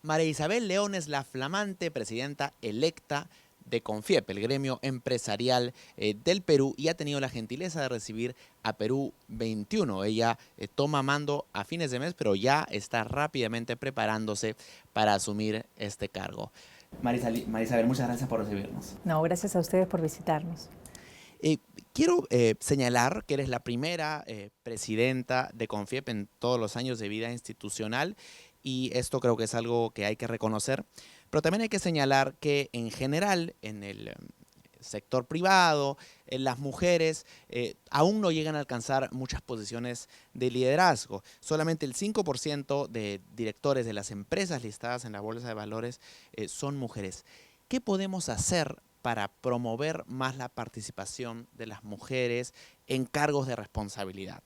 María Isabel León es la flamante presidenta electa de CONFIEP, el gremio empresarial del Perú, y ha tenido la gentileza de recibir a Perú 21. Ella toma mando a fines de mes, pero ya está rápidamente preparándose para asumir este cargo. María Isabel, muchas gracias por recibirnos. No, gracias a ustedes por visitarnos. Eh, Quiero señalar que eres la primera presidenta de CONFIEP en todos los años de vida institucional, y esto creo que es algo que hay que reconocer, pero también hay que señalar que en general en el sector privado, las mujeres aún no llegan a alcanzar muchas posiciones de liderazgo. Solamente el 5% de directores de las empresas listadas en la Bolsa de Valores son mujeres. ¿Qué podemos hacer para promover más la participación de las mujeres en cargos de responsabilidad?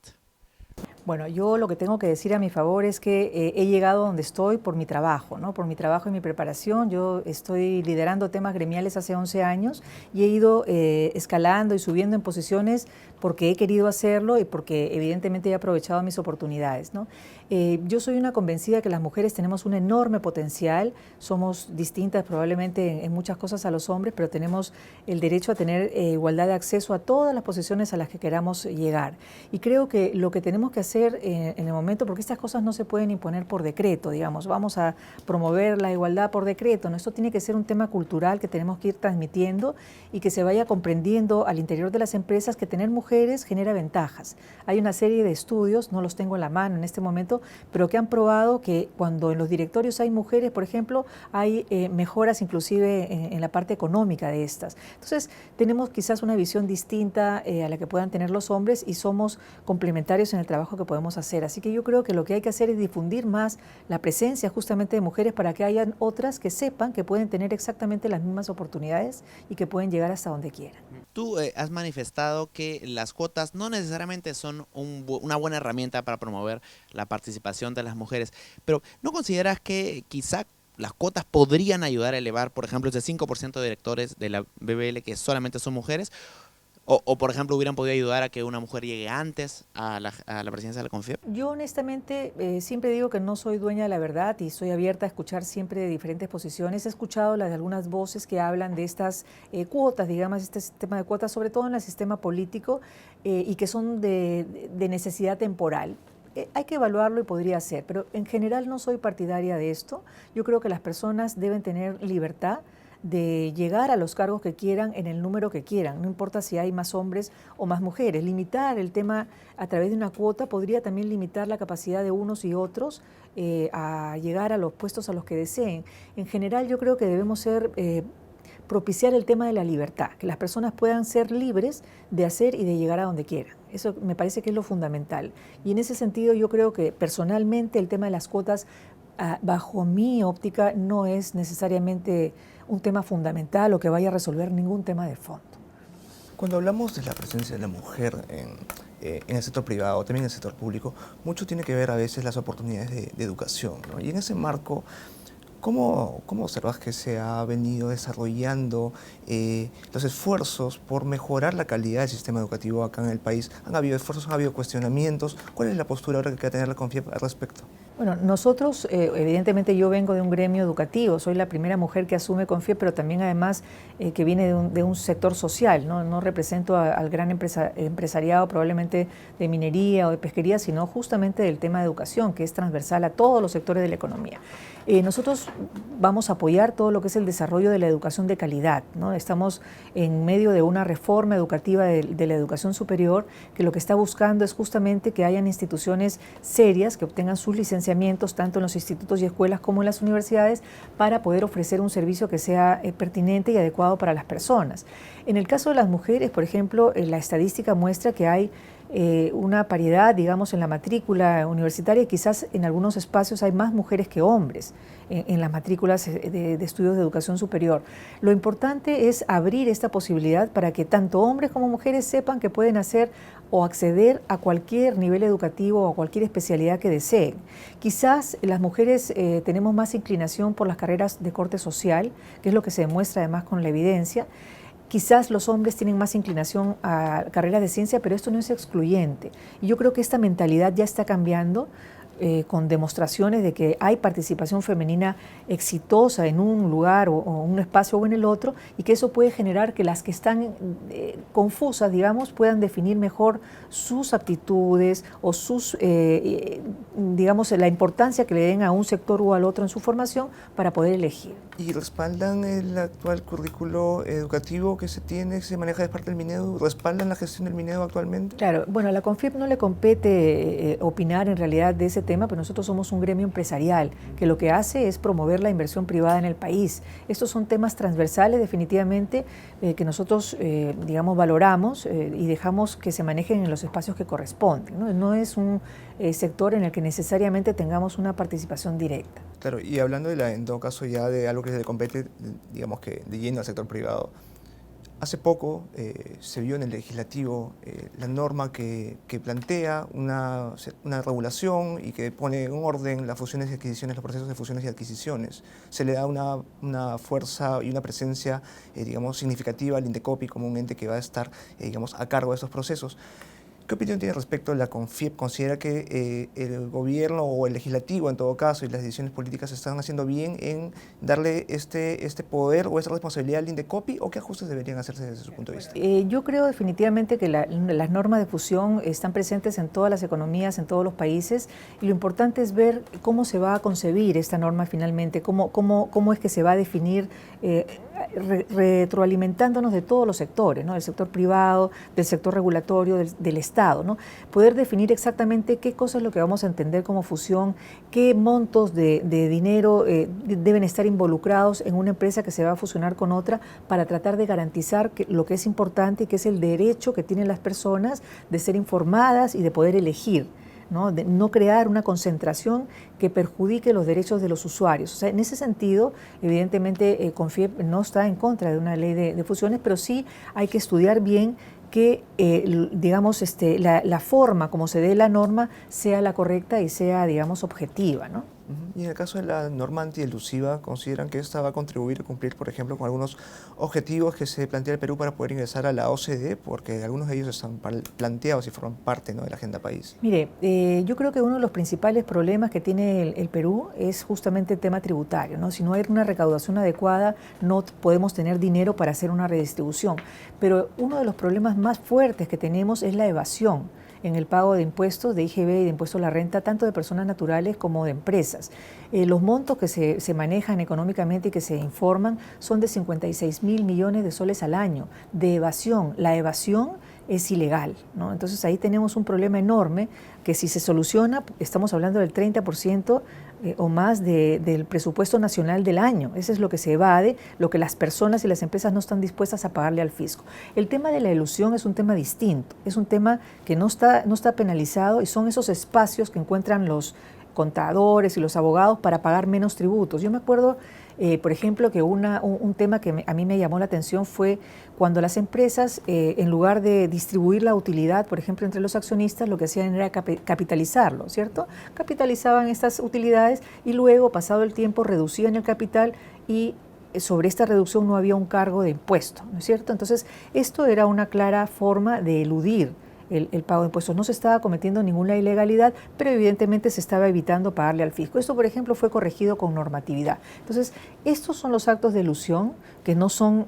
Bueno, yo lo que tengo que decir a mi favor es que he llegado donde estoy por mi trabajo, ¿no? Por mi trabajo y mi preparación. Yo estoy liderando temas gremiales hace 11 años y he ido escalando y subiendo en posiciones porque he querido hacerlo y porque evidentemente he aprovechado mis oportunidades, ¿no? Yo soy una convencida que las mujeres tenemos un enorme potencial, somos distintas probablemente en muchas cosas a los hombres, pero tenemos el derecho a tener igualdad de acceso a todas las posiciones a las que queramos llegar. Y creo que lo que tenemos que hacer en el momento, porque estas cosas no se pueden imponer por decreto, digamos, vamos a promover la igualdad por decreto, ¿no? Esto tiene que ser un tema cultural que tenemos que ir transmitiendo y que se vaya comprendiendo al interior de las empresas que tener mujeres genera ventajas. Hay una serie de estudios, no los tengo en la mano en este momento, pero que han probado que cuando en los directorios hay mujeres, por ejemplo, hay mejoras inclusive en la parte económica de estas. Entonces, tenemos quizás una visión distinta a la que puedan tener los hombres y somos complementarios en el trabajo que podemos hacer. Así que yo creo que lo que hay que hacer es difundir más la presencia justamente de mujeres para que hayan otras que sepan que pueden tener exactamente las mismas oportunidades y que pueden llegar hasta donde quieran. Tú has manifestado que las cuotas no necesariamente son una buena herramienta para promover la participación de las mujeres, pero ¿no consideras que quizá las cuotas podrían ayudar a elevar, por ejemplo, ese 5% de directores de la BBL que solamente son mujeres? Por ejemplo, hubieran podido ayudar a que una mujer llegue antes a la presidencia de la CONFIEP. Yo honestamente siempre digo que no soy dueña de la verdad y estoy abierta a escuchar siempre de diferentes posiciones. He escuchado las de algunas voces que hablan de estas cuotas, digamos, este sistema de cuotas, sobre todo en el sistema político y que son de necesidad temporal. Hay que evaluarlo y podría ser, pero en general no soy partidaria de esto. Yo creo que las personas deben tener libertad de llegar a los cargos que quieran en el número que quieran, no importa si hay más hombres o más mujeres. Limitar el tema a través de una cuota podría también limitar la capacidad de unos y otros a llegar a los puestos a los que deseen. En general yo creo que debemos ser propiciar el tema de la libertad, que las personas puedan ser libres de hacer y de llegar a donde quieran. Eso me parece que es lo fundamental. Y en ese sentido yo creo que personalmente el tema de las cuotas, bajo mi óptica, no es necesariamente un tema fundamental o que vaya a resolver ningún tema de fondo. Cuando hablamos de la presencia de la mujer en el sector privado, también en el sector público, mucho tiene que ver a veces las oportunidades de educación, ¿no? Y en ese marco, ¿cómo observas que se ha venido desarrollando los esfuerzos por mejorar la calidad del sistema educativo acá en el país? ¿Han habido esfuerzos, han habido cuestionamientos? ¿Cuál es la postura ahora que queda tener la CONFIEP al respecto? Bueno, nosotros, evidentemente yo vengo de un gremio educativo, soy la primera mujer que asume CONFIEP, pero también además que viene de un sector social, ¿no? No represento al gran empresariado probablemente de minería o de pesquería, sino justamente del tema de educación, que es transversal a todos los sectores de la economía. Nosotros vamos a apoyar todo lo que es el desarrollo de la educación de calidad, ¿no? Estamos en medio de una reforma educativa de la educación superior que lo que está buscando es justamente que hayan instituciones serias que obtengan sus licenciaturas tanto en los institutos y escuelas como en las universidades para poder ofrecer un servicio que sea pertinente y adecuado para las personas. En el caso de las mujeres, por ejemplo, la estadística muestra que hay una paridad, digamos, en la matrícula universitaria y quizás en algunos espacios hay más mujeres que hombres en las matrículas de estudios de educación superior. Lo importante es abrir esta posibilidad para que tanto hombres como mujeres sepan que pueden hacer o acceder a cualquier nivel educativo o a cualquier especialidad que deseen. Quizás las mujeres tenemos más inclinación por las carreras de corte social, que es lo que se demuestra además con la evidencia. Quizás los hombres tienen más inclinación a carreras de ciencia, pero esto no es excluyente. Y yo creo que esta mentalidad ya está cambiando. con demostraciones de que hay participación femenina exitosa en un lugar o un espacio o en el otro, y que eso puede generar que las que están confusas, digamos, puedan definir mejor sus aptitudes o sus, digamos, la importancia que le den a un sector o al otro en su formación para poder elegir. ¿Y respaldan el actual currículo educativo que se tiene, que se maneja de parte del Minedu? ¿Respaldan la gestión del Minedu actualmente? Claro, bueno, a la CONFIEP no le compete opinar en realidad de ese tema, pero nosotros somos un gremio empresarial que lo que hace es promover la inversión privada en el país. Estos son temas transversales definitivamente que nosotros, digamos, valoramos y dejamos que se manejen en los espacios que corresponden, ¿no? No es un sector en el que necesariamente tengamos una participación directa. Claro, y hablando en todo caso ya de algo que le compete, digamos que de lleno al sector privado, hace poco se vio en el legislativo la norma que plantea una regulación y que pone en orden las fusiones y adquisiciones, los procesos de fusiones y adquisiciones. Se le da una fuerza y una presencia, digamos, significativa al Indecopi como un ente que va a estar, digamos, a cargo de estos procesos. ¿Qué opinión tiene respecto a la CONFIEP? ¿Considera que el gobierno o el legislativo, en todo caso, y las decisiones políticas están haciendo bien en darle este poder o esa responsabilidad al Indecopi, o qué ajustes deberían hacerse desde su punto de vista? Yo creo definitivamente que las normas de fusión están presentes en todas las economías, en todos los países, y lo importante es ver cómo se va a concebir esta norma finalmente, cómo es que se va a definir, retroalimentándonos de todos los sectores, ¿no? Del sector privado, del sector regulatorio, del Estado, ¿no? Poder definir exactamente qué cosa es lo que vamos a entender como fusión, qué montos de dinero deben estar involucrados en una empresa que se va a fusionar con otra, para tratar de garantizar lo que es importante y que es el derecho que tienen las personas de ser informadas y de poder elegir, ¿no? De no crear una concentración que perjudique los derechos de los usuarios. O sea, en ese sentido, evidentemente, CONFIEP no está en contra de una ley de fusiones, pero sí hay que estudiar bien que, digamos, la forma como se dé la norma sea la correcta y sea, digamos, objetiva, ¿no? Y en el caso de la norma antielusiva, ¿consideran que esta va a contribuir a cumplir, por ejemplo, con algunos objetivos que se plantea el Perú para poder ingresar a la OCDE? Porque algunos de ellos están planteados y forman parte, ¿no?, de la agenda país. Mire, yo creo que uno de los principales problemas que tiene el Perú es justamente el tema tributario, ¿no? Si no hay una recaudación adecuada, no podemos tener dinero para hacer una redistribución. Pero uno de los problemas más fuertes que tenemos es la evasión en el pago de impuestos, de IGB y de impuestos a la renta, tanto de personas naturales como de empresas. Los montos que se manejan económicamente y que se informan son de 56.000 millones de soles al año de evasión. La evasión es ilegal, ¿no? Entonces ahí tenemos un problema enorme que, si se soluciona, estamos hablando del 30% o más del presupuesto nacional del año. Eso es lo que se evade, lo que las personas y las empresas no están dispuestas a pagarle al fisco. El tema de la elusión es un tema distinto, es un tema que no está penalizado, y son esos espacios que encuentran los contadores y los abogados para pagar menos tributos. Yo me acuerdo, por ejemplo, que un tema que a mí me llamó la atención fue cuando las empresas, en lugar de distribuir la utilidad, por ejemplo, entre los accionistas, lo que hacían era capitalizarlo, ¿cierto? Capitalizaban estas utilidades y luego, pasado el tiempo, reducían el capital, y sobre esta reducción no había un cargo de impuesto, ¿no es cierto? Entonces, esto era una clara forma de eludir el pago de impuestos. No se estaba cometiendo ninguna ilegalidad, pero evidentemente se estaba evitando pagarle al fisco. Esto, por ejemplo, fue corregido con normatividad. Entonces, estos son los actos de elusión que no son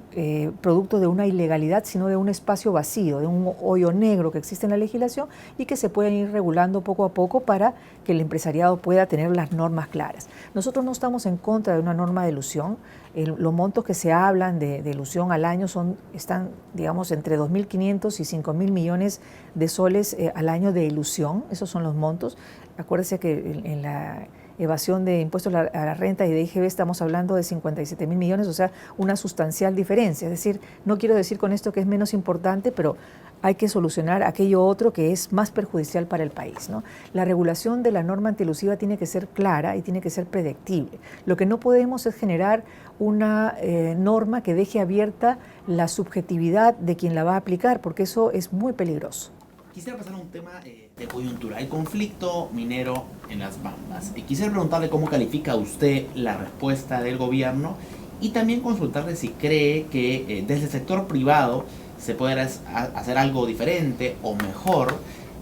producto de una ilegalidad, sino de un espacio vacío, de un hoyo negro que existe en la legislación, y que se pueden ir regulando poco a poco para que el empresariado pueda tener las normas claras. Nosotros no estamos en contra de una norma de elusión. Los montos que se hablan de elusión al año están, digamos, entre 2.500 y 5.000 millones de soles al año de elusión. Esos son los montos. Acuérdese que en la evasión de impuestos a la renta y de IGB estamos hablando de 57.000 millones, o sea, una sustancial diferencia. Es decir, no quiero decir con esto que es menos importante, pero hay que solucionar aquello otro que es más perjudicial para el país, ¿no? La regulación de la norma antielusiva tiene que ser clara y tiene que ser predictible. Lo que no podemos es generar una norma que deje abierta la subjetividad de quien la va a aplicar, porque eso es muy peligroso. Quisiera pasar a un tema de coyuntura, el conflicto minero en las Bambas. Y quisiera preguntarle cómo califica usted la respuesta del gobierno, y también consultarle si cree que desde el sector privado se puede hacer algo diferente o mejor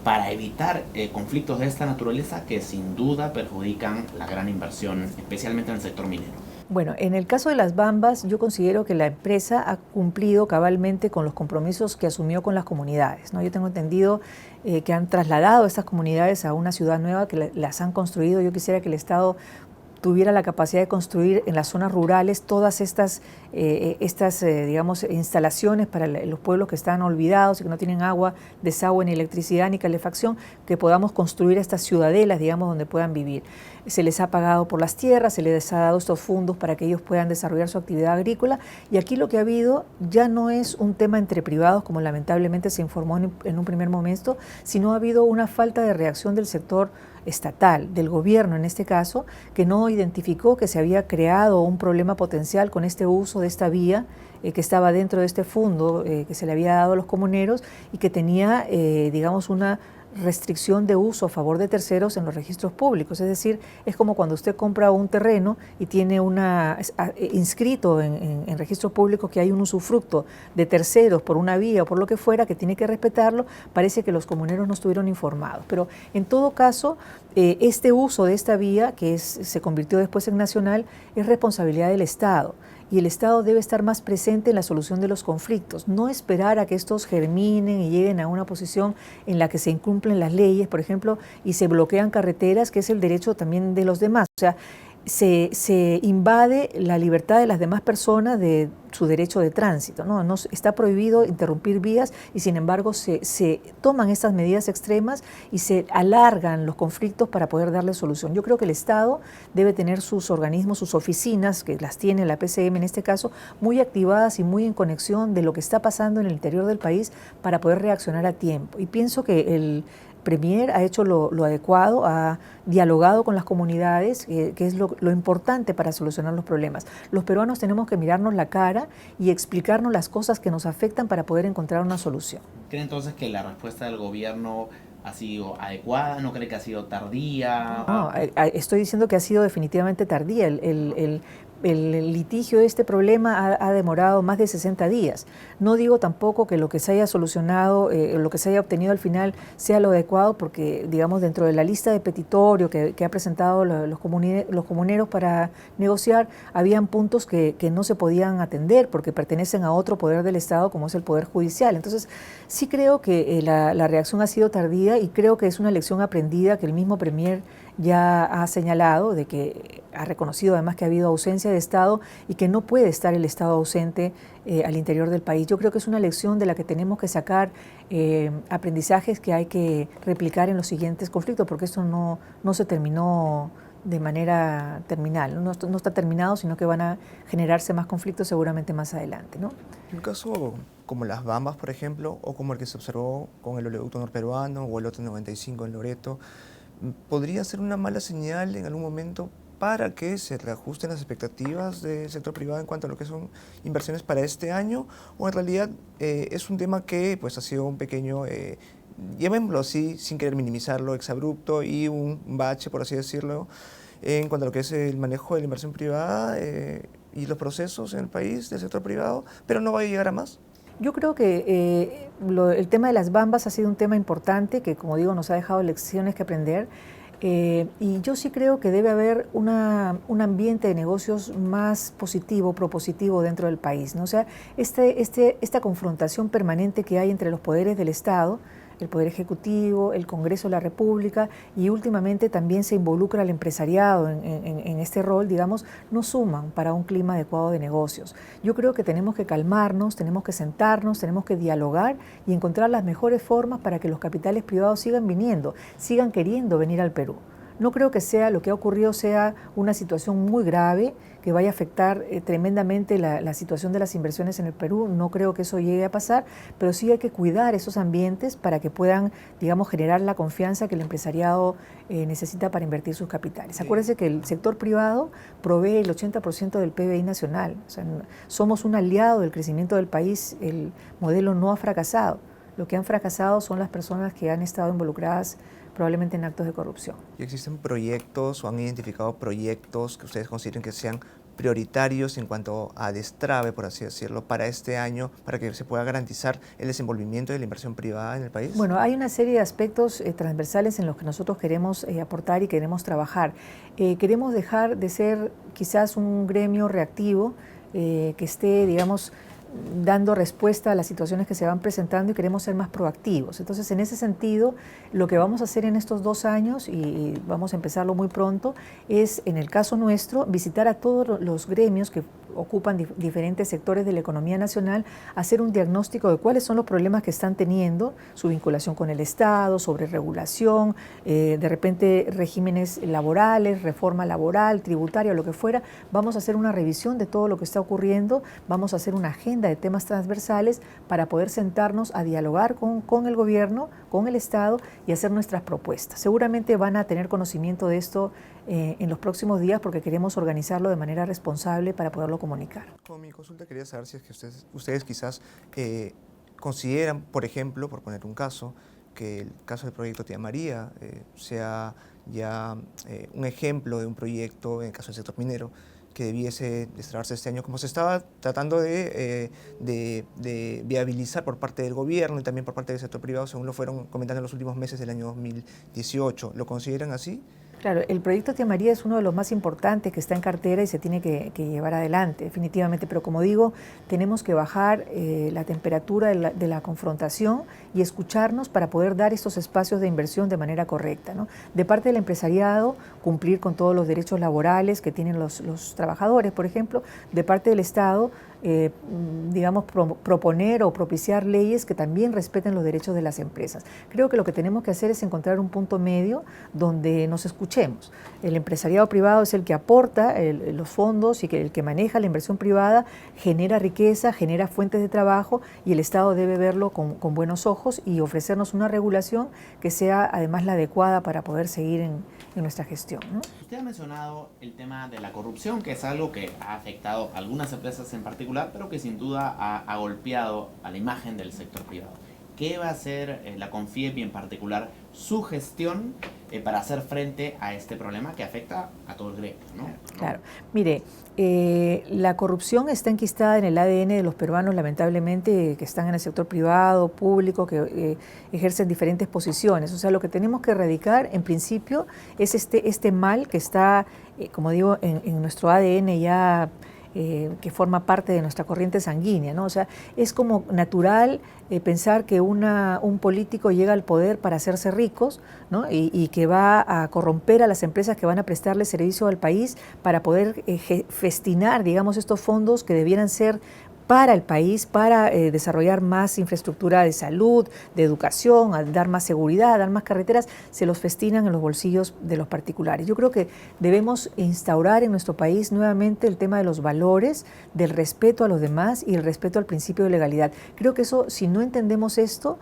para evitar conflictos de esta naturaleza que sin duda perjudican la gran inversión, especialmente en el sector minero? Bueno, en el caso de las Bambas, yo considero que la empresa ha cumplido cabalmente con los compromisos que asumió con las comunidades, ¿no? Yo tengo entendido que han trasladado estas comunidades a una ciudad nueva, que las han construido. Yo quisiera que el Estado tuviera la capacidad de construir en las zonas rurales todas estas, digamos, instalaciones para los pueblos que están olvidados y que no tienen agua, desagüe, ni electricidad, ni calefacción, que podamos construir estas ciudadelas, digamos, donde puedan vivir. Se les ha pagado por las tierras, se les ha dado estos fondos para que ellos puedan desarrollar su actividad agrícola, y aquí lo que ha habido ya no es un tema entre privados, como lamentablemente se informó en un primer momento, sino ha habido una falta de reacción del sector estatal, del gobierno en este caso, que no identificó que se había creado un problema potencial con este uso de esta vía que estaba dentro de este fondo que se le había dado a los comuneros y que tenía, digamos, una restricción de uso a favor de terceros en los registros públicos. Es decir, es como cuando usted compra un terreno y tiene inscrito en registros públicos que hay un usufructo de terceros por una vía o por lo que fuera, que tiene que respetarlo. Parece que los comuneros no estuvieron informados. Pero en todo caso, este uso de esta vía, que se convirtió después en nacional, es responsabilidad del Estado. Y el Estado debe estar más presente en la solución de los conflictos, no esperar a que estos germinen y lleguen a una posición en la que se incumplen las leyes, por ejemplo, y se bloquean carreteras, que es el derecho también de los demás. O sea, se invade la libertad de las demás personas de su derecho de tránsito, ¿no? Está prohibido interrumpir vías y sin embargo se toman estas medidas extremas y se alargan los conflictos para poder darle solución. Yo creo que el Estado debe tener sus organismos, sus oficinas, que las tiene la PCM en este caso, muy activadas y muy en conexión de lo que está pasando en el interior del país para poder reaccionar a tiempo. Y pienso que el Premier ha hecho lo adecuado, ha dialogado con las comunidades, que es lo importante para solucionar los problemas. Los peruanos tenemos que mirarnos la cara y explicarnos las cosas que nos afectan para poder encontrar una solución. ¿Cree entonces que la respuesta del gobierno ha sido adecuada? ¿No cree que ha sido tardía? No, estoy diciendo que ha sido definitivamente tardía. El litigio de este problema ha demorado más de 60 días. No digo tampoco que lo que se haya solucionado, lo que se haya obtenido al final sea lo adecuado, porque, digamos, dentro de la lista de petitorio que ha presentado los comuneros para negociar, habían puntos que no se podían atender porque pertenecen a otro poder del Estado, como es el Poder Judicial. Entonces, sí creo que la reacción ha sido tardía y creo que es una lección aprendida que el mismo Premier ya ha señalado, de que ha reconocido además que ha habido ausencia de Estado y que no puede estar el Estado ausente al interior del país. Yo creo que es una lección de la que tenemos que sacar aprendizajes que hay que replicar en los siguientes conflictos, porque esto no se terminó de manera terminal, no está terminado, sino que van a generarse más conflictos seguramente más adelante, ¿no? Un caso como las Bambas, por ejemplo, o como el que se observó con el oleoducto norperuano o el lote 95 en Loreto, ¿podría ser una mala señal en algún momento para que se reajusten las expectativas del sector privado en cuanto a lo que son inversiones para este año? ¿O en realidad es un tema que pues, ha sido un pequeño, llamémoslo así, sin querer minimizarlo, exabrupto y un bache, por así decirlo, en cuanto a lo que es el manejo de la inversión privada y los procesos en el país del sector privado, pero no va a llegar a más? Yo creo que el tema de las Bambas ha sido un tema importante que, como digo, nos ha dejado lecciones que aprender. Y yo sí creo que debe haber un ambiente de negocios más positivo, propositivo dentro del país, ¿no? O sea, esta confrontación permanente que hay entre los poderes del Estado, el Poder Ejecutivo, el Congreso de la República, y últimamente también se involucra al empresariado en este rol, digamos, no suman para un clima adecuado de negocios. Yo creo que tenemos que calmarnos, tenemos que sentarnos, tenemos que dialogar y encontrar las mejores formas para que los capitales privados sigan viniendo, sigan queriendo venir al Perú. No creo que lo que ha ocurrido sea una situación muy grave que vaya a afectar tremendamente la situación de las inversiones en el Perú. No creo que eso llegue a pasar, pero sí hay que cuidar esos ambientes para que puedan, digamos, generar la confianza que el empresariado necesita para invertir sus capitales. Acuérdense que el sector privado provee el 80% del PBI nacional. O sea, somos un aliado del crecimiento del país. El modelo no ha fracasado. Lo que han fracasado son las personas que han estado involucradas probablemente en actos de corrupción. ¿Y existen proyectos o han identificado proyectos que ustedes consideren que sean prioritarios en cuanto a destrave, por así decirlo, para este año, para que se pueda garantizar el desenvolvimiento de la inversión privada en el país? Bueno, hay una serie de aspectos transversales en los que nosotros queremos aportar y queremos trabajar. Queremos dejar de ser quizás un gremio reactivo que esté, digamos, dando respuesta a las situaciones que se van presentando y queremos ser más proactivos. Entonces, en ese sentido, lo que vamos a hacer en estos 2 años, y vamos a empezarlo muy pronto, es, en el caso nuestro, visitar a todos los gremios que ocupan diferentes sectores de la economía nacional, hacer un diagnóstico de cuáles son los problemas que están teniendo, su vinculación con el Estado, sobre regulación, de repente regímenes laborales, reforma laboral, tributaria, lo que fuera. Vamos a hacer una revisión de todo lo que está ocurriendo, vamos a hacer una agenda de temas transversales para poder sentarnos a dialogar con el gobierno, con el Estado y hacer nuestras propuestas. Seguramente van a tener conocimiento de esto en los próximos días porque queremos organizarlo de manera responsable para poderlo comunicar. Con mi consulta quería saber si es que ustedes quizás consideran, por ejemplo, por poner un caso, que el caso del proyecto Tía María sea ya un ejemplo de un proyecto, en el caso del sector minero, que debiese destrabarse este año, como se estaba tratando de viabilizar por parte del gobierno y también por parte del sector privado, según lo fueron comentando en los últimos meses del año 2018. ¿Lo consideran así? Claro, el proyecto Tía María es uno de los más importantes que está en cartera y se tiene que llevar adelante, definitivamente. Pero como digo, tenemos que bajar la temperatura de la confrontación y escucharnos para poder dar estos espacios de inversión de manera correcta, ¿no? De parte del empresariado, cumplir con todos los derechos laborales que tienen los trabajadores, por ejemplo. De parte del Estado, digamos, proponer o propiciar leyes que también respeten los derechos de las empresas. Creo que lo que tenemos que hacer es encontrar un punto medio donde nos escuchemos. El empresariado privado es el que aporta los fondos y el que maneja la inversión privada, genera riqueza, genera fuentes de trabajo y el Estado debe verlo con buenos ojos y ofrecernos una regulación que sea además la adecuada para poder seguir en nuestra gestión, ¿no? Usted ha mencionado el tema de la corrupción, que es algo que ha afectado a algunas empresas en particular, pero que sin duda ha golpeado a la imagen del sector privado. ¿Qué va a hacer la CONFIEP y en particular su gestión para hacer frente a este problema que afecta a todo el gremio, ¿no? Claro. Mire, la corrupción está enquistada en el ADN de los peruanos, lamentablemente, que están en el sector privado, público, que ejercen diferentes posiciones. O sea, lo que tenemos que erradicar, en principio, es este mal que está, como digo, en nuestro ADN ya, que forma parte de nuestra corriente sanguínea, ¿no? O sea, es como natural pensar que un político llega al poder para hacerse ricos, ¿no? y que va a corromper a las empresas que van a prestarle servicio al país para poder festinar, digamos, estos fondos que debieran ser para el país, para desarrollar más infraestructura de salud, de educación, a dar más seguridad, a dar más carreteras, se los festinan en los bolsillos de los particulares. Yo creo que debemos instaurar en nuestro país nuevamente el tema de los valores, del respeto a los demás y el respeto al principio de legalidad. Creo que eso, si no entendemos esto,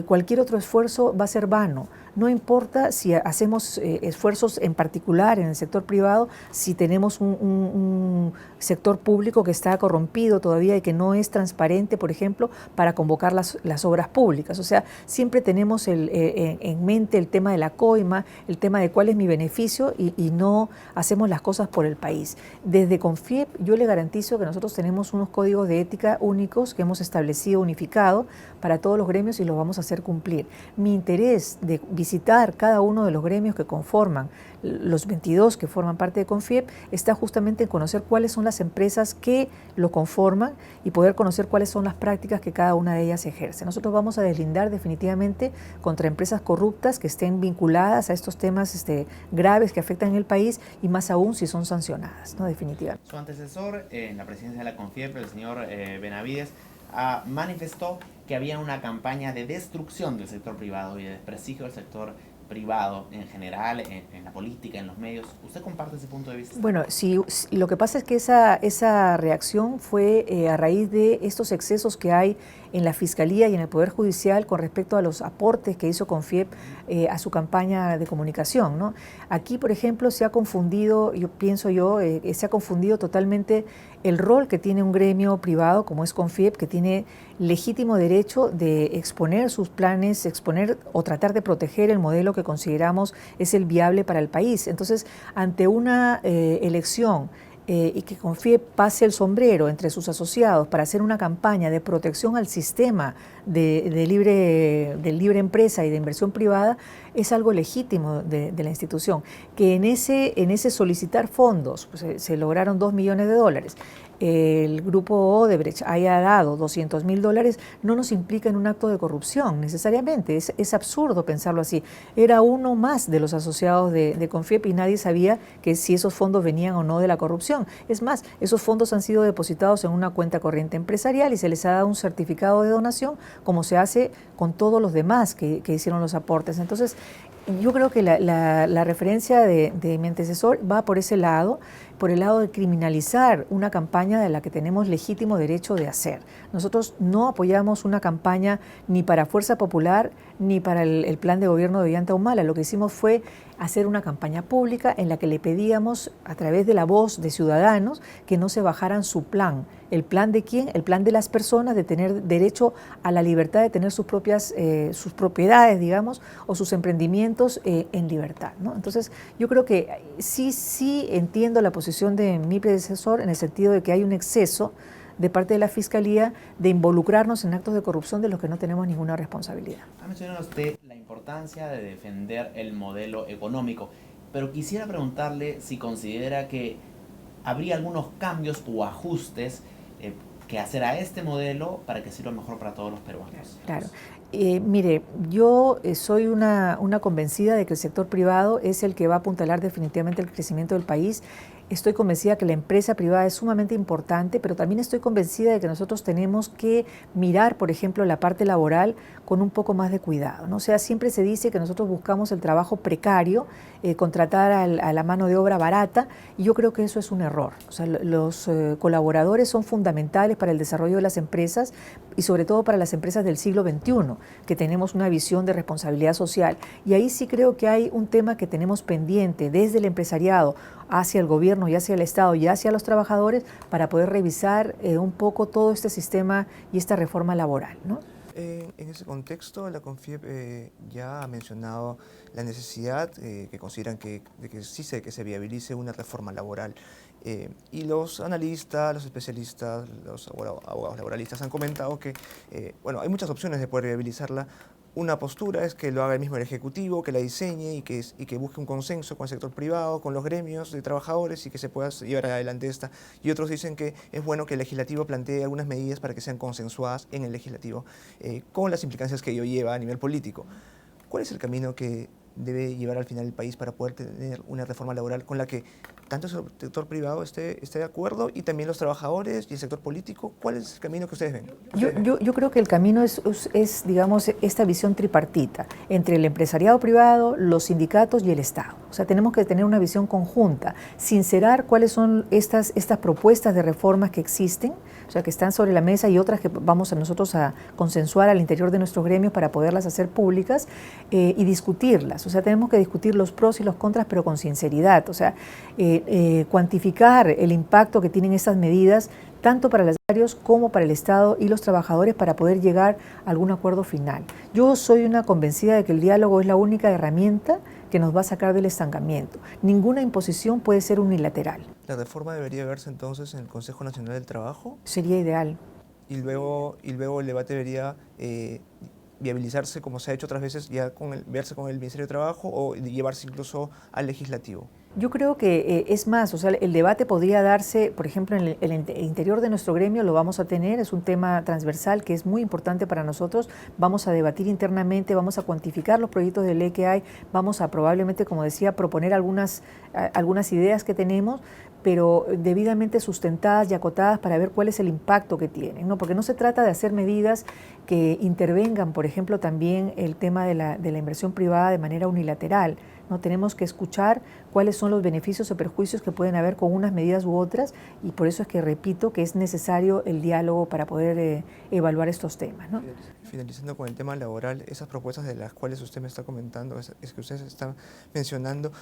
cualquier otro esfuerzo va a ser vano. No importa si hacemos esfuerzos en particular en el sector privado, si tenemos un sector público que está corrompido todavía y que no es transparente, por ejemplo, para convocar las obras públicas. O sea, siempre tenemos en mente el tema de la coima, el tema de cuál es mi beneficio y no hacemos las cosas por el país. Desde CONFIEP yo le garantizo que nosotros tenemos unos códigos de ética únicos que hemos establecido, unificado para todos los gremios y los vamos a hacer cumplir. Mi interés de visitar cada uno de los gremios que conforman, los 22 que forman parte de CONFIEP, está justamente en conocer cuáles son las empresas que lo conforman y poder conocer cuáles son las prácticas que cada una de ellas ejerce. Nosotros vamos a deslindar definitivamente contra empresas corruptas que estén vinculadas a estos temas graves que afectan el país y más aún si son sancionadas, ¿no? Definitivamente. Su antecesor en la presidencia de la CONFIEP, el señor Benavides, manifestó que había una campaña de destrucción del sector privado y de desprestigio del sector privado en general, en la política, en los medios. ¿Usted comparte ese punto de vista? Bueno, sí, lo que pasa es que esa reacción fue a raíz de estos excesos que hay en la Fiscalía y en el Poder Judicial con respecto a los aportes que hizo CONFIEP a su campaña de comunicación, ¿no? Aquí, por ejemplo, se ha confundido, se ha confundido totalmente el rol que tiene un gremio privado como es CONFIEP, que tiene legítimo derecho de exponer sus planes, exponer o tratar de proteger el modelo modelo que consideramos es el viable para el país. Entonces, ante una elección y que Confie pase el sombrero entre sus asociados para hacer una campaña de protección al sistema de libre empresa y de inversión privada, es algo legítimo de la institución. Que en ese solicitar fondos, pues, se lograron $2 millones, el grupo Odebrecht haya dado $200.000, no nos implica en un acto de corrupción necesariamente. Es absurdo pensarlo así. Era uno más de los asociados de Confiep y nadie sabía que si esos fondos venían o no de la corrupción. Es más, esos fondos han sido depositados en una cuenta corriente empresarial y se les ha dado un certificado de donación, como se hace con todos los demás que hicieron los aportes. Entonces, yo creo que la referencia de mi antecesor va por ese lado, por el lado de criminalizar una campaña de la que tenemos legítimo derecho de hacer. Nosotros no apoyamos una campaña ni para Fuerza Popular ni para el plan de gobierno de Ollanta Humala. Lo que hicimos fue hacer una campaña pública en la que le pedíamos, a través de la voz de ciudadanos, que no se bajaran su plan. ¿El plan de quién? El plan de las personas de tener derecho a la libertad de tener sus propiedades, digamos, o sus emprendimientos en libertad, ¿no? Entonces, yo creo que sí entiendo la posición de mi predecesor en el sentido de que hay un exceso de parte de la Fiscalía de involucrarnos en actos de corrupción de los que no tenemos ninguna responsabilidad. Ha mencionado usted la importancia de defender el modelo económico, pero quisiera preguntarle si considera que habría algunos cambios o ajustes que hacer a este modelo para que sirva mejor para todos los peruanos. Claro. Mire, yo soy una convencida de que el sector privado es el que va a apuntalar definitivamente el crecimiento del país. Estoy convencida que la empresa privada es sumamente importante, pero también estoy convencida de que nosotros tenemos que mirar, por ejemplo, la parte laboral con un poco más de cuidado, ¿no? O sea, siempre se dice que nosotros buscamos el trabajo precario, contratar a la mano de obra barata, y yo creo que eso es un error. O sea, los colaboradores son fundamentales para el desarrollo de las empresas y sobre todo para las empresas del siglo XXI, que tenemos una visión de responsabilidad social. Y ahí sí creo que hay un tema que tenemos pendiente desde el empresariado hacia el gobierno y hacia el Estado y hacia los trabajadores para poder revisar un poco todo este sistema y esta reforma laboral, ¿no? En ese contexto, la CONFIEP ya ha mencionado la necesidad que consideran de que sí que se viabilice una reforma laboral. Y los analistas, los especialistas, los abogados laboralistas han comentado que bueno, hay muchas opciones de poder viabilizarla. Una postura es que lo haga el mismo el Ejecutivo, que la diseñe y que busque un consenso con el sector privado, con los gremios de trabajadores y que se pueda llevar adelante esta. Y otros dicen que es bueno que el Legislativo plantee algunas medidas para que sean consensuadas en el Legislativo, con las implicancias que ello lleva a nivel político. ¿Cuál es el camino que debe llevar al final el país para poder tener una reforma laboral con la que tanto el sector privado esté de acuerdo y también los trabajadores y el sector político? ¿Cuál es el camino que ustedes ven? Yo creo que el camino es, digamos, esta visión tripartita entre el empresariado privado, los sindicatos y el Estado. O sea, tenemos que tener una visión conjunta, sincerar cuáles son estas propuestas de reformas que existen, o sea, que están sobre la mesa y otras que vamos a nosotros a consensuar al interior de nuestros gremios para poderlas hacer públicas y discutirlas. O sea, tenemos que discutir los pros y los contras, pero con sinceridad. O sea, cuantificar el impacto que tienen estas medidas tanto para los empresarios como para el Estado y los trabajadores para poder llegar a algún acuerdo final. Yo soy una convencida de que el diálogo es la única herramienta que nos va a sacar del estancamiento. Ninguna imposición puede ser unilateral. ¿La reforma debería verse entonces en el Consejo Nacional del Trabajo? Sería ideal. Y luego el debate debería viabilizarse, como se ha hecho otras veces, ya verse con el Ministerio de Trabajo o llevarse incluso al Legislativo. Yo creo que es más, o sea, el debate podría darse, por ejemplo, en el interior de nuestro gremio lo vamos a tener, es un tema transversal que es muy importante para nosotros, vamos a debatir internamente, vamos a cuantificar los proyectos de ley que hay, vamos a probablemente, como decía, proponer algunas ideas que tenemos, pero debidamente sustentadas y acotadas para ver cuál es el impacto que tienen, ¿no? Porque no se trata de hacer medidas que intervengan, por ejemplo, también el tema de la inversión privada de manera unilateral, ¿no? Tenemos que escuchar cuáles son los beneficios o perjuicios que pueden haber con unas medidas u otras y por eso es que repito que es necesario el diálogo para poder evaluar estos temas, ¿no? Finalizando con el tema laboral, esas propuestas de las cuales usted me está comentando, es que ustedes están mencionando,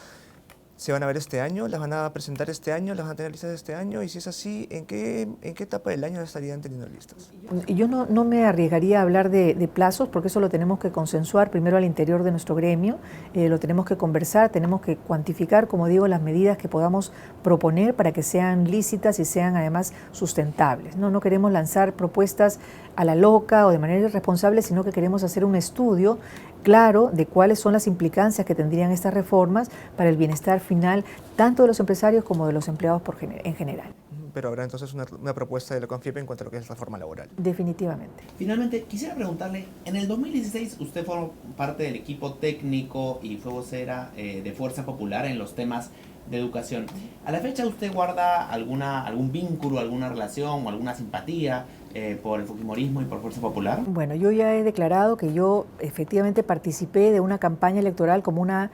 ¿Se van a ver este año? ¿Las van a presentar este año? ¿Las van a tener listas este año? Y si es así, ¿en qué etapa del año estarían teniendo listas? Yo no me arriesgaría a hablar de plazos porque eso lo tenemos que consensuar primero al interior de nuestro gremio, lo tenemos que conversar, tenemos que cuantificar, como digo, las medidas que podamos proponer para que sean lícitas y sean además sustentables. No queremos lanzar propuestas a la loca o de manera irresponsable, sino que queremos hacer un estudio claro de cuáles son las implicancias que tendrían estas reformas para el bienestar final tanto de los empresarios como de los empleados en general. Pero habrá entonces una propuesta de la CONFIEP en cuanto a lo que es reforma laboral. Definitivamente. Finalmente, quisiera preguntarle, en el 2016 usted formó parte del equipo técnico y fue vocera de Fuerza Popular en los temas de educación. ¿A la fecha usted guarda algún vínculo, alguna relación o alguna simpatía por el fujimorismo y por Fuerza Popular? Bueno, yo ya he declarado que yo efectivamente participé de una campaña electoral como una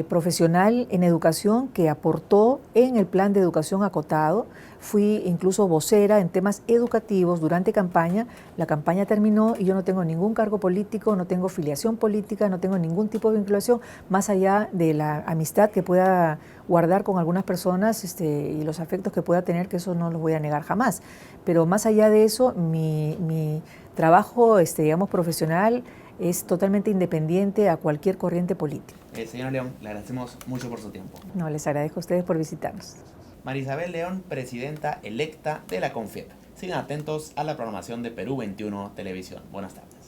profesional en educación que aportó en el plan de educación acotado. Fui incluso vocera en temas educativos durante campaña. La campaña terminó y yo no tengo ningún cargo político, no tengo filiación política, no tengo ningún tipo de vinculación, más allá de la amistad que pueda guardar con algunas personas y los afectos que pueda tener, que eso no los voy a negar jamás. Pero más allá de eso, mi trabajo, digamos, profesional es totalmente independiente a cualquier corriente política. Señora León, le agradecemos mucho por su tiempo. No, les agradezco a ustedes por visitarnos. María Isabel León, presidenta electa de la CONFIEP. Sigan atentos a la programación de Perú 21 Televisión. Buenas tardes.